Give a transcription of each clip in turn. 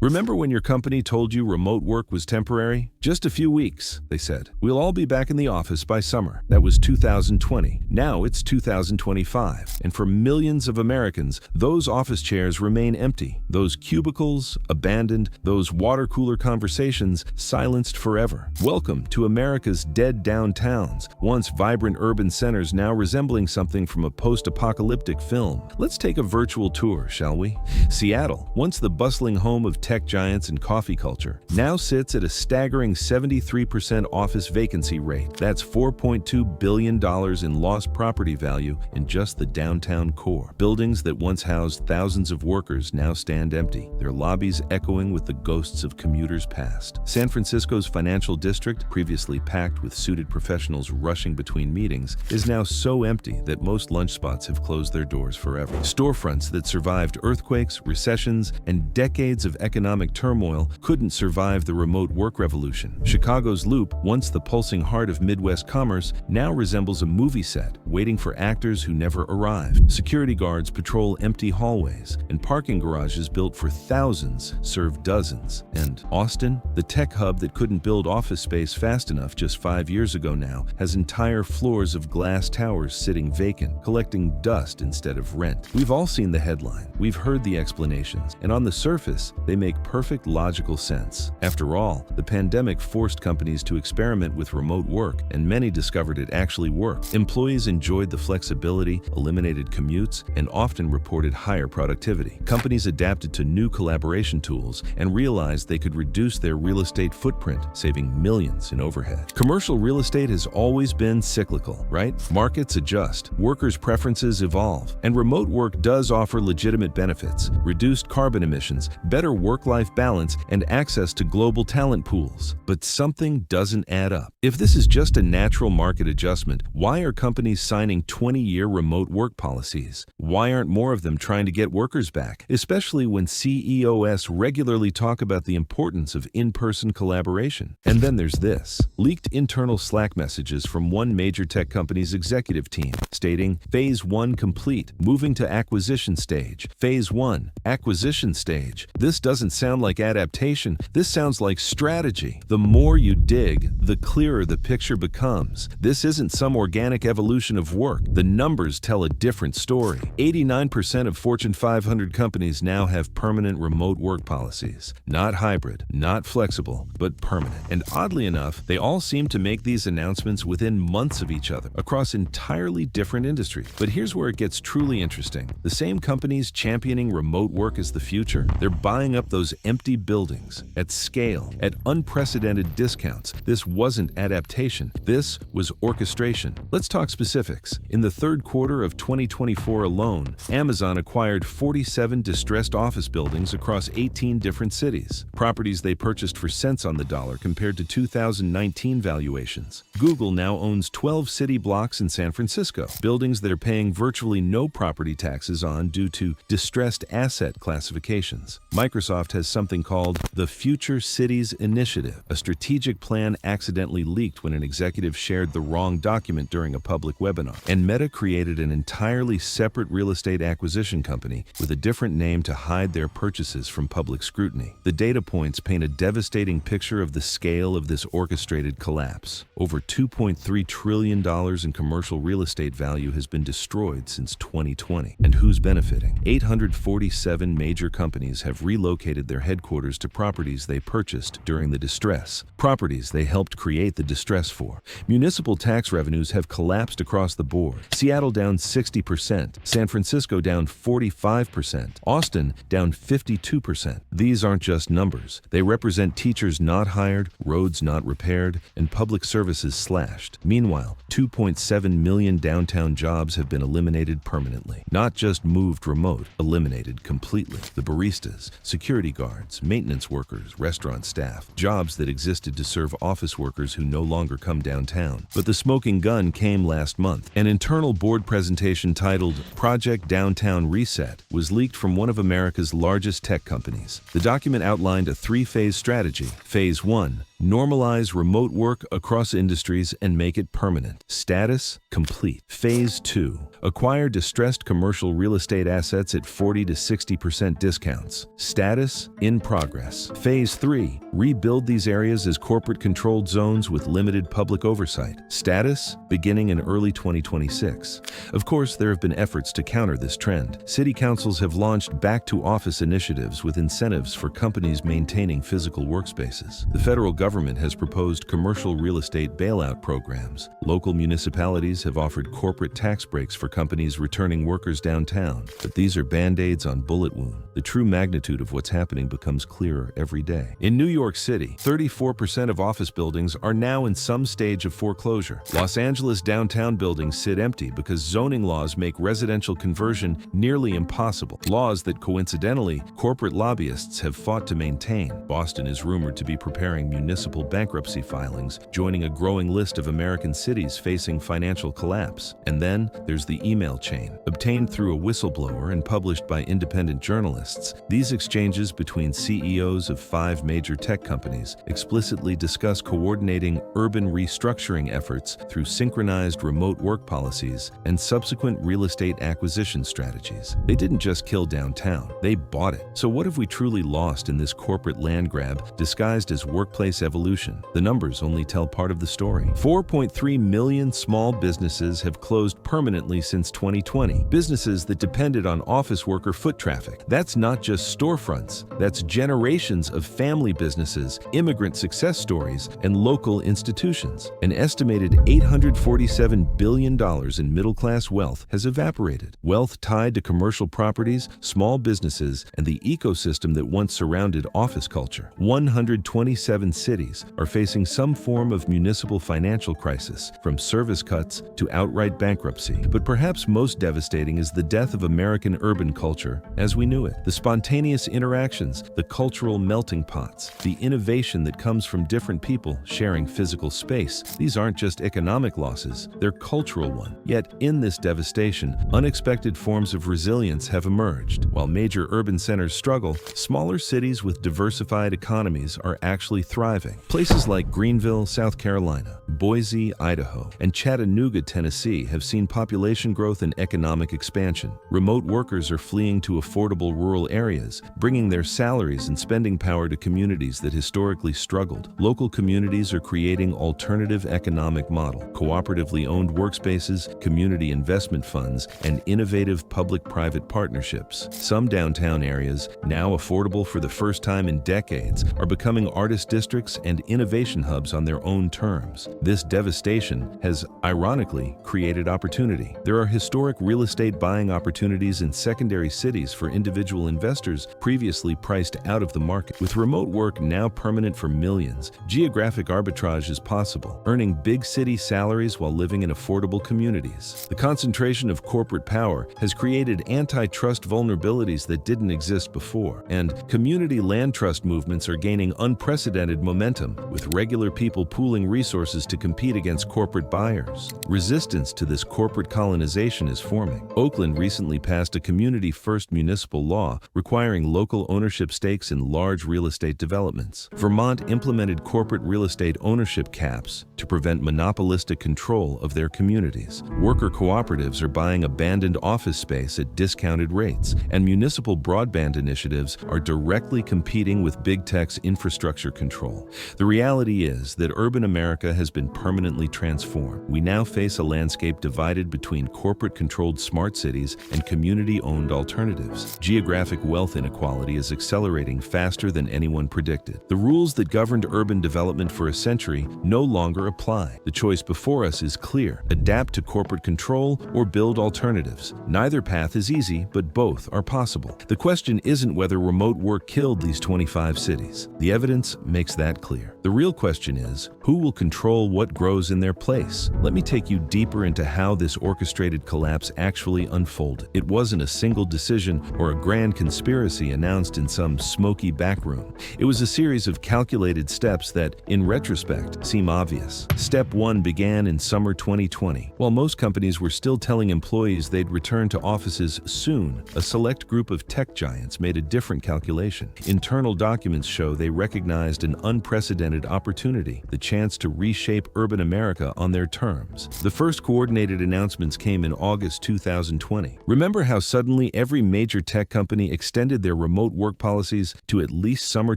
Remember when your company told you remote work was temporary? Just a few weeks, they said. We'll all be back in the office by summer. That was 2020. Now it's 2025. And for millions of Americans, those office chairs remain empty. Those cubicles, abandoned. Those water cooler conversations, silenced forever. Welcome to America's dead downtowns, once vibrant urban centers now resembling something from a post-apocalyptic film. Let's take a virtual tour, shall we? Seattle, once the bustling home of tech giants and coffee culture, now sits at a staggering 73% office vacancy rate. That's $4.2 billion in lost property value in just the downtown core. Buildings that once housed thousands of workers now stand empty, their lobbies echoing with the ghosts of commuters past. San Francisco's financial district, previously packed with suited professionals rushing between meetings, is now so empty that most lunch spots have closed their doors forever. Storefronts that survived earthquakes, recessions, and decades of economic turmoil couldn't survive the remote work revolution. Chicago's Loop, once the pulsing heart of Midwest commerce, now resembles a movie set, waiting for actors who never arrived. Security guards patrol empty hallways, and parking garages built for thousands serve dozens. And Austin, the tech hub that couldn't build office space fast enough just 5 years ago now, has entire floors of glass towers sitting vacant, collecting dust instead of rent. We've all seen the headline, we've heard the explanations, and on the surface, they make perfect logical sense. After all, the pandemic forced companies to experiment with remote work, and many discovered it actually worked. Employees enjoyed the flexibility, eliminated commutes, and often reported higher productivity. Companies adapted to new collaboration tools and realized they could reduce their real estate footprint, saving millions in overhead. Commercial real estate has always been cyclical, right? Markets adjust, workers' preferences evolve, and remote work does offer legitimate benefits: reduced carbon emissions, better work-life balance, and access to global talent pools. But something doesn't add up. If this is just a natural market adjustment, why are companies signing 20-year remote work policies? Why aren't more of them trying to get workers back, especially when CEOs regularly talk about the importance of in-person collaboration? And then there's this. Leaked internal Slack messages from one major tech company's executive team, stating, Phase 1 complete, moving to acquisition stage. Phase 1, acquisition stage. This doesn't sound like adaptation, this sounds like strategy. The more you dig, the clearer the picture becomes. This isn't some organic evolution of work. The numbers tell a different story. 89% of Fortune 500 companies now have permanent remote work policies. Not hybrid, not flexible, but permanent. And oddly enough, they all seem to make these announcements within months of each other, across entirely different industries. But here's where it gets truly interesting. The same companies championing remote work as the future, they're buying up those empty buildings at scale, at unprecedented discounts. This wasn't adaptation. This was orchestration. Let's talk specifics. In the third quarter of 2024 alone, Amazon acquired 47 distressed office buildings across 18 different cities. Properties they purchased for cents on the dollar compared to 2019 valuations. Google now owns 12 city blocks in San Francisco, buildings that are paying virtually no property taxes on due to distressed asset classifications. Microsoft has something called the Future Cities Initiative, a strategic plan accidentally leaked when an executive shared the wrong document during a public webinar. And Meta created an entirely separate real estate acquisition company with a different name to hide their purchases from public scrutiny. The data points paint a devastating picture of the scale of this orchestrated collapse. Over $2.3 trillion in commercial real estate value has been destroyed since 2020. And who's benefiting? 847 major companies have relocated their headquarters to properties they purchased during the distress, properties they helped create the distress for. Municipal tax revenues have collapsed across the board. Seattle down 60%, San Francisco down 45%, Austin down 52%. These aren't just numbers. They represent teachers not hired, roads not repaired, and public services slashed. Meanwhile, 2.7 million downtown jobs have been eliminated permanently. Not just moved remote, eliminated completely. The baristas, security guards, maintenance workers, restaurant staff, jobs that existed to serve office workers who no longer come downtown. But the smoking gun came last month. An internal board presentation titled Project Downtown Reset was leaked from one of America's largest tech companies. The document outlined a three-phase strategy. Phase 1, Normalize remote work across industries and make it permanent. Status complete. Phase 2. Acquire distressed commercial real estate assets at 40 to 60% discounts. Status in progress. Phase 3. Rebuild these areas as corporate-controlled zones with limited public oversight. Status beginning in early 2026. Of course, there have been efforts to counter this trend. City councils have launched back-to-office initiatives with incentives for companies maintaining physical workspaces. The federal government has proposed commercial real estate bailout programs. Local municipalities have offered corporate tax breaks for companies returning workers downtown. But these are band-aids on bullet wound. The true magnitude of what's happening becomes clearer every day. In New York City, 34% of office buildings are now in some stage of foreclosure. Los Angeles downtown buildings sit empty because zoning laws make residential conversion nearly impossible. Laws that, coincidentally, corporate lobbyists have fought to maintain. Boston is rumored to be preparing municipal bankruptcy filings, joining a growing list of American cities facing financial collapse. And then there's the email chain. Obtained through a whistleblower and published by independent journalists, these exchanges between CEOs of 5 major tech companies explicitly discuss coordinating urban restructuring efforts through synchronized remote work policies and subsequent real estate acquisition strategies. They didn't just kill downtown, they bought it. So what have we truly lost in this corporate land grab disguised as workplace evolution? The numbers only tell part of the story. 4.3 million small businesses have closed permanently since 2020. Businesses that depended on office worker foot traffic. That's not just storefronts, that's generations of family businesses, immigrant success stories, and local institutions. An estimated $847 billion in middle-class wealth has evaporated. Wealth tied to commercial properties, small businesses, and the ecosystem that once surrounded office culture. 127 cities are facing some form of municipal financial crisis, from service cuts to outright bankruptcy. But perhaps most devastating is the death of American urban culture as we knew it. The spontaneous interactions, the cultural melting pots, the innovation that comes from different people sharing physical space. These aren't just economic losses, they're cultural ones. Yet in this devastation, unexpected forms of resilience have emerged. While major urban centers struggle, smaller cities with diversified economies are actually thriving. Places like Greenville, South Carolina, Boise, Idaho, and Chattanooga, Tennessee have seen population growth and economic expansion. Remote workers are fleeing to affordable rural areas, bringing their salaries and spending power to communities that historically struggled. Local communities are creating alternative economic model, cooperatively owned workspaces, community investment funds, and innovative public-private partnerships. Some downtown areas, now affordable for the first time in decades, are becoming artist districts and innovation hubs on their own terms. This devastation has, ironically, created opportunity. There are historic real estate buying opportunities in secondary cities for individual investors previously priced out of the market. With remote work now permanent for millions, geographic arbitrage is possible, earning big city salaries while living in affordable communities. The concentration of corporate power has created antitrust vulnerabilities that didn't exist before, and community land trust movements are gaining unprecedented momentum, with regular people pooling resources to compete against corporate buyers. Resistance to this corporate colonization is forming. Oakland recently passed a community-first municipal law requiring local ownership stakes in large real estate developments. Vermont implemented corporate real estate ownership caps to prevent monopolistic control of their communities. Worker cooperatives are buying abandoned office space at discounted rates, and municipal broadband initiatives are directly competing with big tech's infrastructure control. The reality is that urban America has been permanently transformed. We now face a landscape divided between corporate-controlled smart cities and community-owned alternatives. Geographic wealth inequality is accelerating faster than anyone predicted. The rules that governed urban development for a century no longer apply. The choice before us is clear: adapt to corporate control or build alternatives. Neither path is easy, but both are possible. The question isn't whether remote work killed these 25 cities. The evidence makes that clear. The real question is, who will control what grows in their place? Let me take you deeper into how this orchestrated collapse actually unfolded. It wasn't a single decision or a grand conspiracy announced in some smoky backroom. It was a series of calculated steps that, in retrospect, seem obvious. Step 1 began in summer 2020. While most companies were still telling employees they'd return to offices soon, a select group of tech giants made a different calculation. Internal documents show they recognized an unprecedented unprecedented opportunity, the chance to reshape urban America on their terms. The first coordinated announcements came in August 2020. Remember how suddenly every major tech company extended their remote work policies to at least summer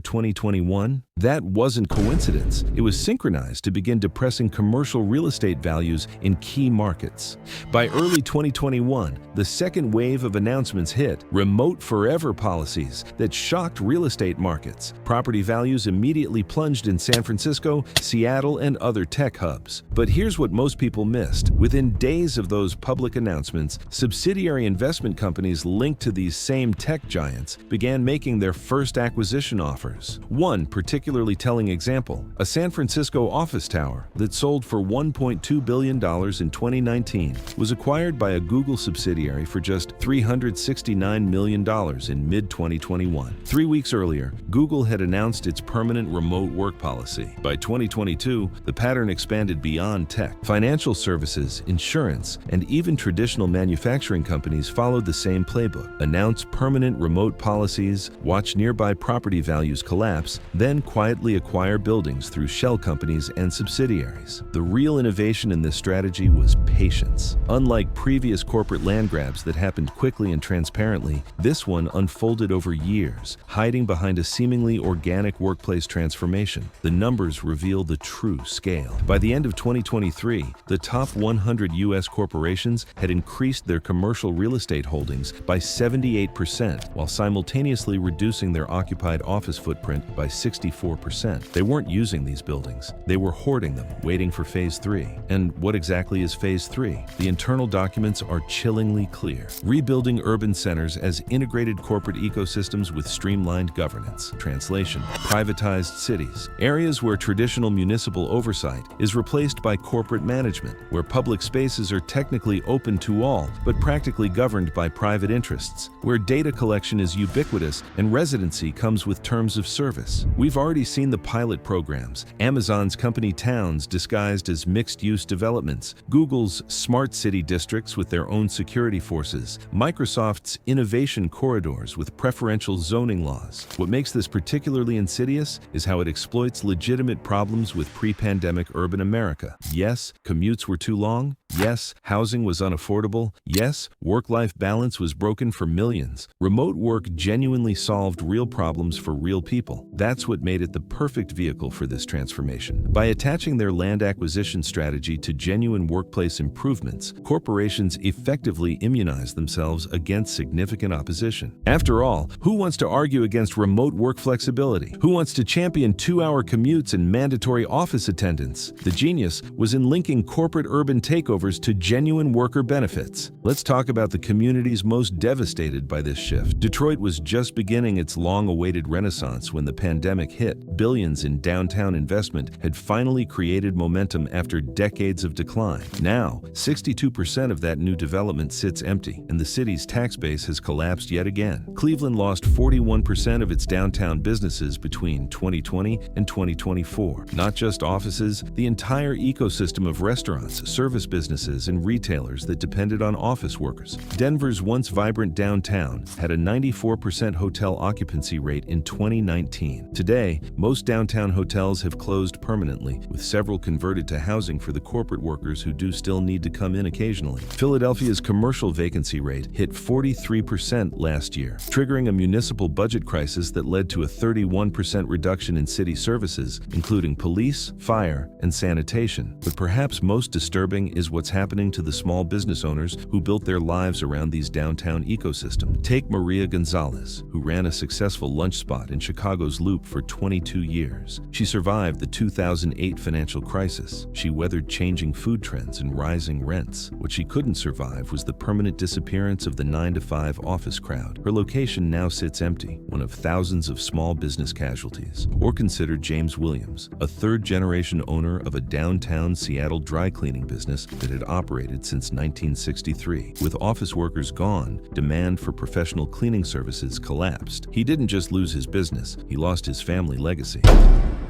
2021? That wasn't coincidence. It was synchronized to begin depressing commercial real estate values in key markets. By early 2021, the second wave of announcements hit: remote forever policies that shocked real estate markets. Property values immediately plunged in San Francisco, Seattle, and other tech hubs. But here's what most people missed. Within days of those public announcements, subsidiary investment companies linked to these same tech giants began making their first acquisition offers. One particularly telling example: a San Francisco office tower that sold for $1.2 billion in 2019 was acquired by a Google subsidiary for just $369 million in mid-2021. 3 weeks earlier, Google had announced its permanent remote work policy. By 2022, the pattern expanded beyond tech. Financial services, insurance, and even traditional manufacturing companies followed the same playbook. Announce permanent remote policies, watch nearby property values collapse, then quietly acquire buildings through shell companies and subsidiaries. The real innovation in this strategy was patience. Unlike previous corporate land grabs that happened quickly and transparently, this one unfolded over years, hiding behind a seemingly organic workplace transformation. The numbers reveal the true scale. By the end of 2023, the top 100 U.S. corporations had increased their commercial real estate holdings by 78%, while simultaneously reducing their occupied office footprint by 64%. They weren't using these buildings. They were hoarding them, waiting for Phase 3. And what exactly is Phase 3? The internal documents are chillingly clear. Rebuilding urban centers as integrated corporate ecosystems with streamlined governance. Translation: privatized cities. Areas where traditional municipal oversight is replaced by corporate management, where public spaces are technically open to all, but practically governed by private interests, where data collection is ubiquitous and residency comes with terms of service. We've already seen the pilot programs: Amazon's company towns disguised as mixed-use developments, Google's smart city districts with their own security forces, Microsoft's innovation corridors with preferential zoning laws. What makes this particularly insidious is how it exploits legitimate problems with pre-pandemic urban America. Yes, commutes were too long. Yes, housing was unaffordable. Yes, work-life balance was broken for millions. Remote work genuinely solved real problems for real people. That's what made it the perfect vehicle for this transformation. By attaching their land acquisition strategy to genuine workplace improvements, corporations effectively immunize themselves against significant opposition. After all, who wants to argue against remote work flexibility? Who wants to champion 2-hour commutes and mandatory office attendance? The genius was in linking corporate urban takeovers to genuine worker benefits. Let's talk about the communities most devastated by this shift. Detroit was just beginning its long-awaited renaissance when the pandemic hit. Billions in downtown investment had finally created momentum after decades of decline. Now, 62% of that new development sits empty, and the city's tax base has collapsed yet again. Cleveland lost 41% of its downtown businesses between 2020 and 2024. Not just offices, the entire ecosystem of restaurants, service businesses, and retailers that depended on office workers. Denver's once vibrant downtown had a 94% hotel occupancy rate in 2019. Today, most downtown hotels have closed permanently, with several converted to housing for the corporate workers who do still need to come in occasionally. Philadelphia's commercial vacancy rate hit 43% last year, triggering a municipal budget crisis that led to a 31% reduction in city services, including police, fire, and sanitation. But perhaps most disturbing is what's happening to the small business owners who built their lives around these downtown ecosystems. Take Maria Gonzalez, who ran a successful lunch spot in Chicago's Loop for 22 years. She survived the 2008 financial crisis. She weathered changing food trends and rising rents. What she couldn't survive was the permanent disappearance of the 9-to-5 office crowd. Her location now sits empty, one of thousands of small business casualties. Or consider James Williams, a third-generation owner of a downtown Seattle dry cleaning business that had operated since 1963. With office workers gone, demand for professional cleaning services collapsed. He didn't just lose his business, he lost his family legacy.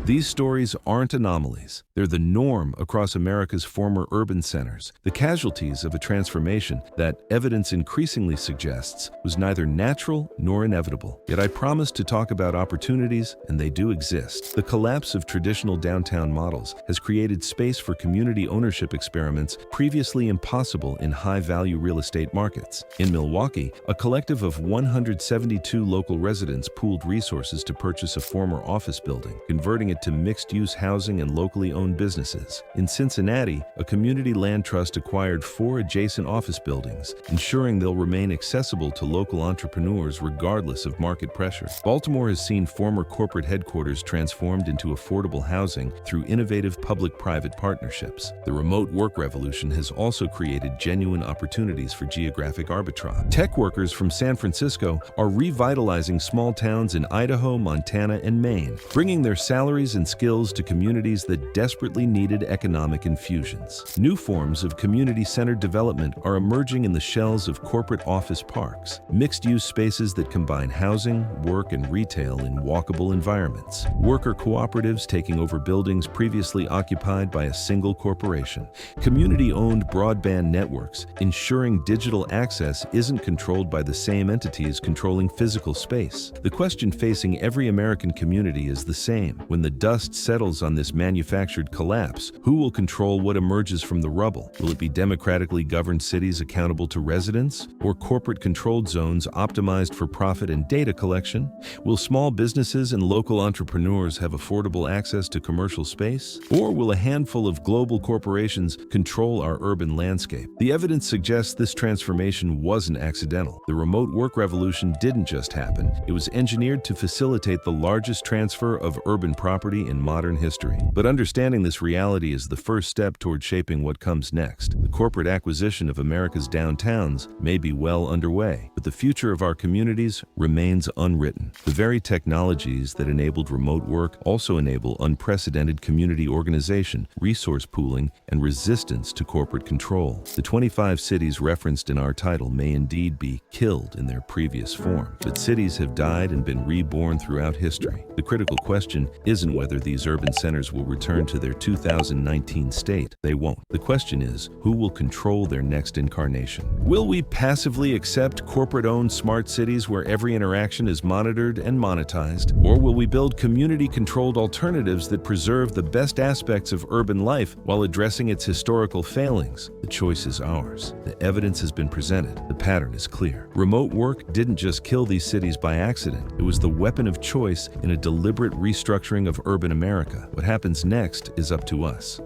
These stories aren't anomalies. They're the norm across America's former urban centers, the casualties of a transformation that evidence increasingly suggests was neither natural nor inevitable. Yet I promise to talk about opportunities, and they do exist. The collapse of traditional downtown models has created space for community ownership experiments previously impossible in high-value real estate markets. In Milwaukee, a collective of 172 local residents pooled resources to purchase a former office building, converting it to mixed-use housing and locally owned businesses. In Cincinnati, a community land trust acquired 4 adjacent office buildings, ensuring they'll remain accessible to local entrepreneurs regardless of market pressure. Baltimore has seen former corporate headquarters transformed into affordable housing through innovative public-private partnerships. The remote work revolution has also created genuine opportunities for geographic arbitrage. Tech workers from San Francisco are revitalizing small towns in Idaho, Montana, and Maine, bringing their salaries and skills to communities that desperately needed economic infusions. New forms of community-centered development are emerging in the shells of corporate office parks, mixed-use spaces that combine housing, work, and retail in walkable environments. Worker cooperatives taking over buildings previously occupied by a single corporation. Community-owned broadband networks, ensuring digital access isn't controlled by the same entities controlling physical space. The question facing every American community is the same. When the dust settles on this manufactured collapse, who will control what emerges from the rubble? Will it be democratically governed cities accountable to residents, or corporate-controlled zones optimized for profit and data collection? Will small businesses and local entrepreneurs have affordable access to commercial space? Or will a handful of global corporations control our urban landscape? The evidence suggests this transformation wasn't accidental. The remote work revolution didn't just happen. It was engineered to facilitate the largest transfer of urban property in modern history. But understanding this reality is the first step toward shaping what comes next. The corporate acquisition of America's downtowns may be well underway, but the future of our communities remains unwritten. The very technologies that enabled remote work also enable unprecedented community organization, resource pooling, and resistance to corporate control. The 25 cities referenced in our title may indeed be killed in their previous form, but cities have died and been reborn throughout history. The critical question isn't whether these urban centers will return to their 2019 state. They won't. The question is, who will control their next incarnation? Will we passively accept corporate-owned smart cities where every interaction is monitored and monetized? Or will we build community-controlled alternatives that preserve the best aspects of urban life while addressing its historical failings? The choice is ours. The evidence has been presented. The pattern is clear. Remote work didn't just kill these cities by accident. It was the weapon of choice in a deliberate restructuring of urban America. What happens next is up to us.